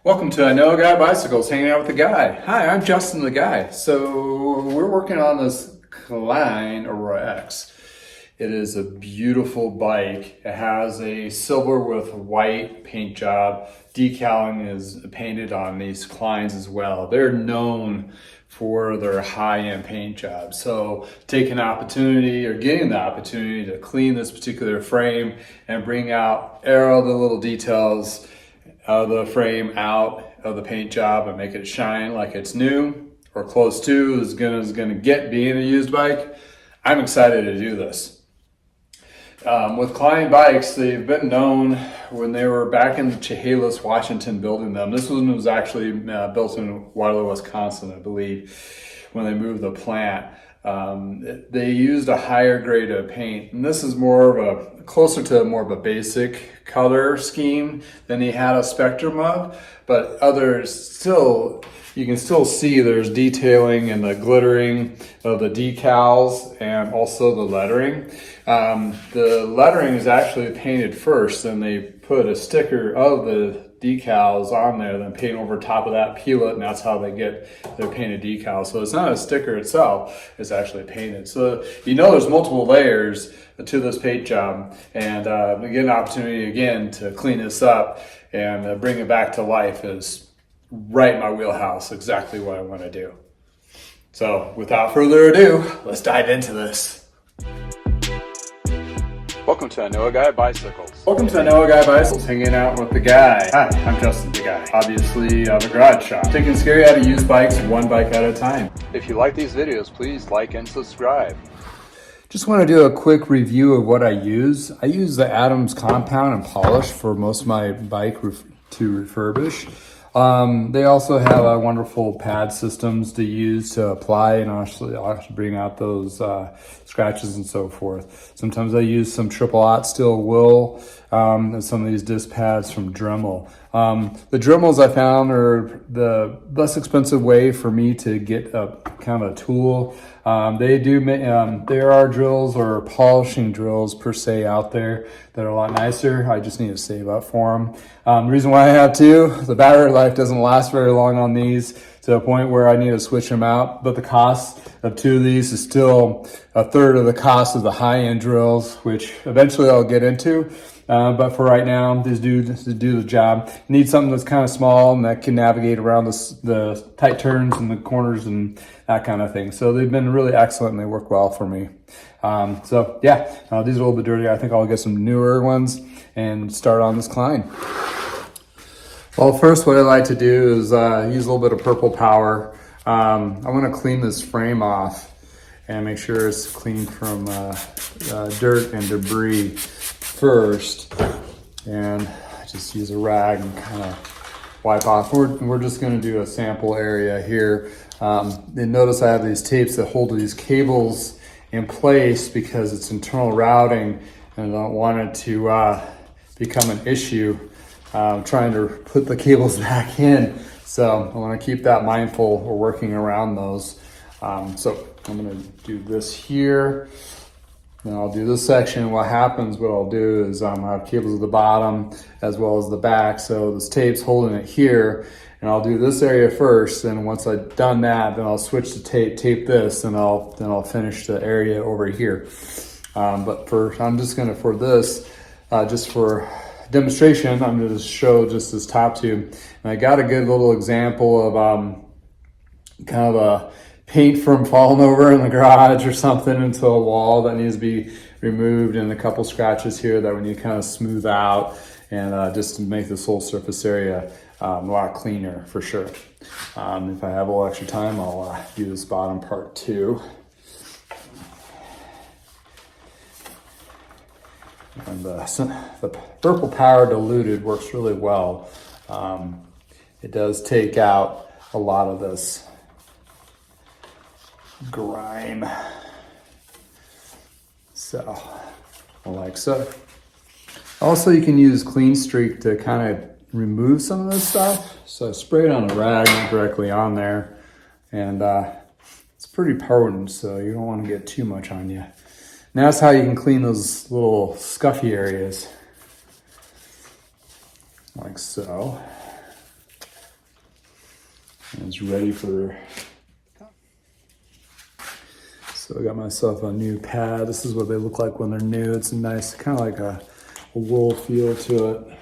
Welcome to I Know a Guy Bicycles, hanging out with the guy. Hi, I'm Justin the guy. So we're working on this Klein Dura-Ace. It is a beautiful bike. It has a silver with white paint job. Decaling is painted on these Kleins as well. They're known for their high-end paint job. So taking an opportunity or getting the opportunity to clean this particular frame and bring out all the little details of the frame out of the paint job and make it shine like it's new or close to as good as gonna get being a used bike. I'm excited to do this. With Klein bikes, they've been known when they were back in Chehalis, Washington, building them. This one was actually built in Waterloo, Wisconsin, I believe, when they moved the plant. They used a higher grade of paint, and this is more of closer to more of a basic color scheme than he had a spectrum of, but others still, you can still see there's detailing and the glittering of the decals and also the lettering. The lettering is actually painted first, then they put a sticker of the decals on there, then paint over top of that, peel it, and that's how they get their painted decals. So it's not a sticker itself, it's actually painted. So you know there's multiple layers to this paint job, and we get an opportunity again to clean this up and bring it back to life is right in my wheelhouse, exactly what I want to do. So without further ado, let's dive into this. Welcome to I Know a Guy Bicycles. Welcome to I Know a Guy Bicycles, hanging out with the guy. Hi, I'm Justin the guy. Obviously, I have a garage shop. Taking scary how to use bikes one bike at a time. If you like these videos, please like and subscribe. Just want to do a quick review of what I use. I use the Adams compound and polish for most of my bike to refurbish. They also have wonderful pad systems to use to apply and actually bring out those scratches and so forth. Sometimes I use some triple aught steel wool and some of these disc pads from Dremel. The Dremels I found are the less expensive way for me to get a kind of a tool. There are drills or polishing drills per se out there that are a lot nicer. I just need to save up for them. The reason why I have two, the battery life doesn't last very long on these to a point where I need to switch them out. But the cost of two of these is still a third of the cost of the high-end drills, which eventually I'll get into. But for right now, these do the job. Need something that's kind of small and that can navigate around the tight turns and the corners and that kind of thing. So they've been really excellent and they work well for me. These are a little bit dirty. I think I'll get some newer ones and start on this Klein. Well, first what I like to do is use a little bit of purple power. I want to clean this frame off and make sure it's clean from dirt and debris first, and I just use a rag and kind of wipe off. We're just going to do a sample area here. And notice I have these tapes that hold these cables in place because it's internal routing and I don't want it to become an issue trying to put the cables back in. So I want to keep that mindful. We're working around those. So I'm going to do this here. Then I'll do this section. What I'll do is I have cables at the bottom as well as the back. So this tape's holding it here. And I'll do this area first. And once I've done that, then I'll switch the tape this, and I'll finish the area over here. But I'm just gonna, for this, just for demonstration, I'm gonna just show just this top tube. And I got a good little example of kind of a paint from falling over in the garage or something into a wall that needs to be removed, and a couple scratches here that we need to kind of smooth out and just to make this whole surface area a lot cleaner for sure. If I have a little extra time, I'll do this bottom part too. And the purple power diluted works really well. It does take out a lot of this grime. So, like so. Also, you can use Clean Streak to kind of remove some of this stuff. So I spray it on a rag, not directly on there. And it's pretty potent, so you don't want to get too much on you. And that's how you can clean those little scuffy areas. Like so. And it's ready for. So I got myself a new pad. This is what they look like when they're new. It's a nice, kind of like a wool feel to it.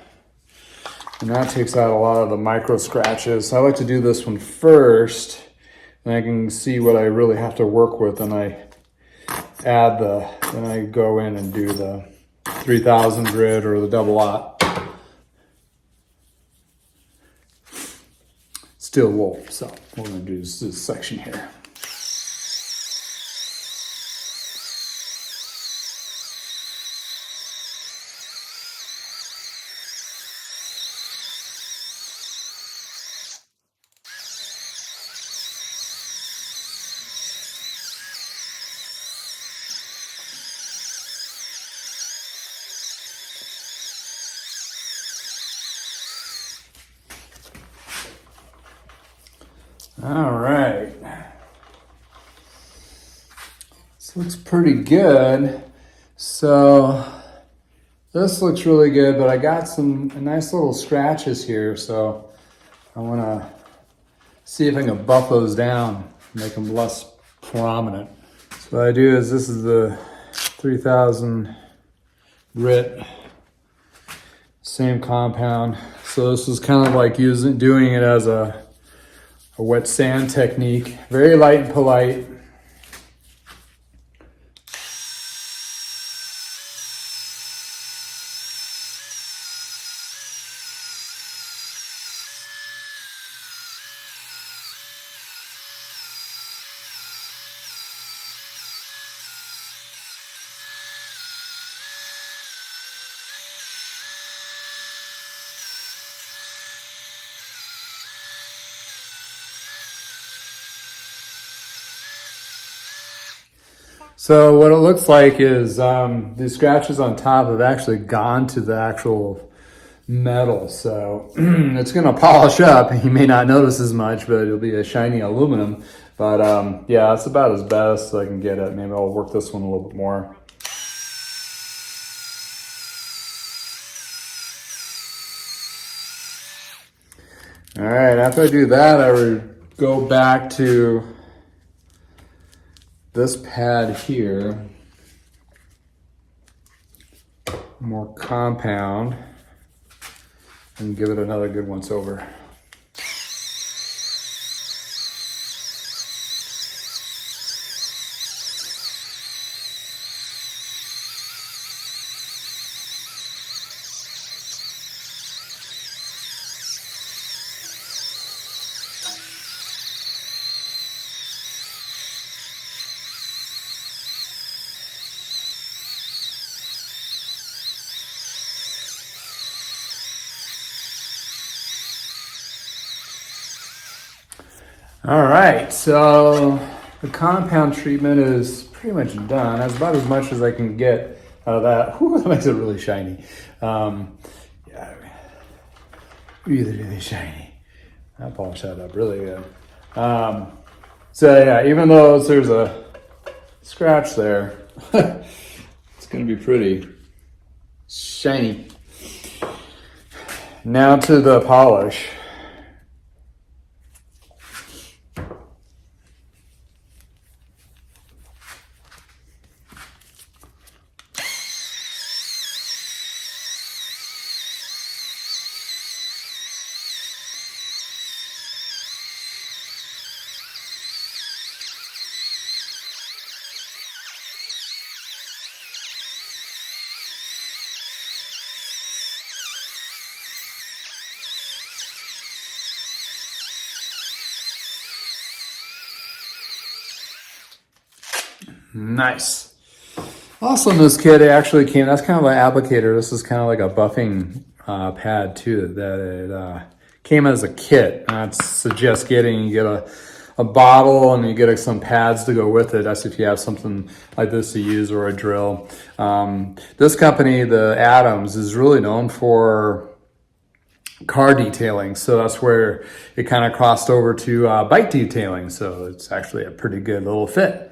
And that takes out a lot of the micro scratches. So I like to do this one first, and I can see what I really have to work with, and I then I go in and do the 3000 grit or the double aught. Still wool, so we're gonna do this section here. All right. This looks pretty good. So this looks really good, but I got some nice little scratches here. So I want to see if I can buff those down, make them less prominent. So what I do is this is the 3000 grit, same compound. So this is kind of like doing it as a wet sand technique. Very light and polite. So what it looks like is these scratches on top have actually gone to the actual metal. So it's going to polish up. You may not notice as much, but it'll be a shiny aluminum. But yeah, that's about as best I can get it. Maybe I'll work this one a little bit more. All right, after I do that, I would go back to this pad here, more compound, and give it another good once over. All right, so the compound treatment is pretty much done. That's about as much as I can get out of that. Whew, that makes it really shiny. Yeah, really, really shiny. I polish that up really good. So yeah, even though there's a scratch there, it's gonna be pretty shiny. Now to the polish. Nice. Also in this kit, it actually came, that's kind of an applicator. This is kind of like a buffing pad too, that it came as a kit. I'd suggest you get a bottle and you get some pads to go with it. That's if you have something like this to use or a drill. This company, the Adams, is really known for car detailing. So that's where it kind of crossed over to bike detailing. So it's actually a pretty good little fit.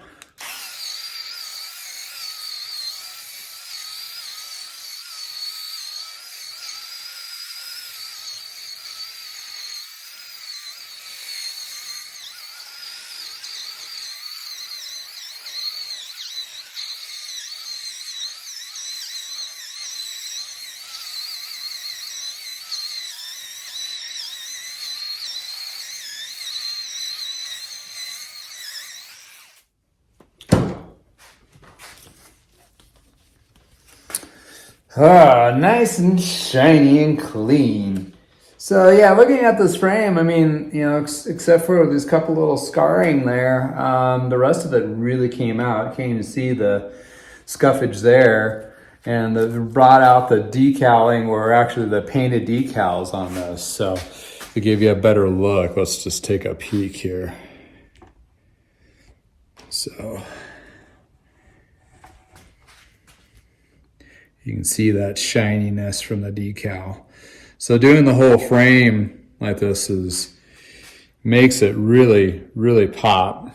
Ah, nice and shiny and clean. So yeah, looking at this frame, I mean, you know, except for this couple little scarring there, the rest of it really came out. Can't even see the scuffage there. And brought out the decaling, or actually the painted decals on this. So to give you a better look, let's just take a peek here. So you can see that shininess from the decal. So doing the whole frame like this makes it really, really pop.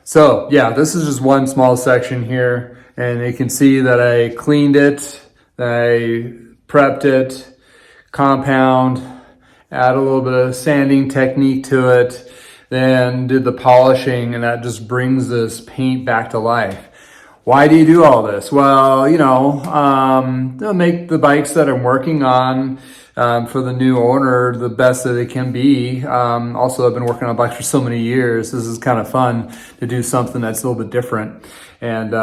So yeah, this is just one small section here, and you can see that I cleaned it, I prepped it, compound, add a little bit of sanding technique to it, then did the polishing, and that just brings this paint back to life. Why do you do all this? Well, you know, to make the bikes that I'm working on for the new owner the best that it can be. Also, I've been working on bikes for so many years. This is kind of fun to do something that's a little bit different and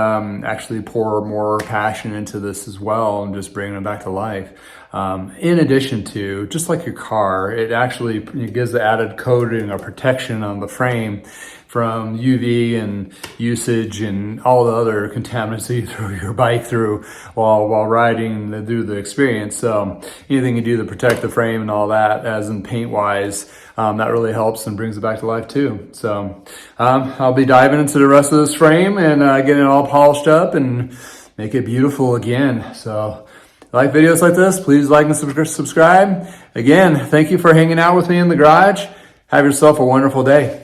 actually pour more passion into this as well and just bringing it back to life. In addition to, just like your car, it actually gives the added coating or protection on the frame from UV and usage and all the other contaminants that you throw your bike through while riding through the experience. So anything you do to protect the frame and all that, as in paint wise, that really helps and brings it back to life too. So I'll be diving into the rest of this frame and getting it all polished up and make it beautiful again. So if you like videos like this, please like and subscribe. Again, thank you for hanging out with me in the garage. Have yourself a wonderful day.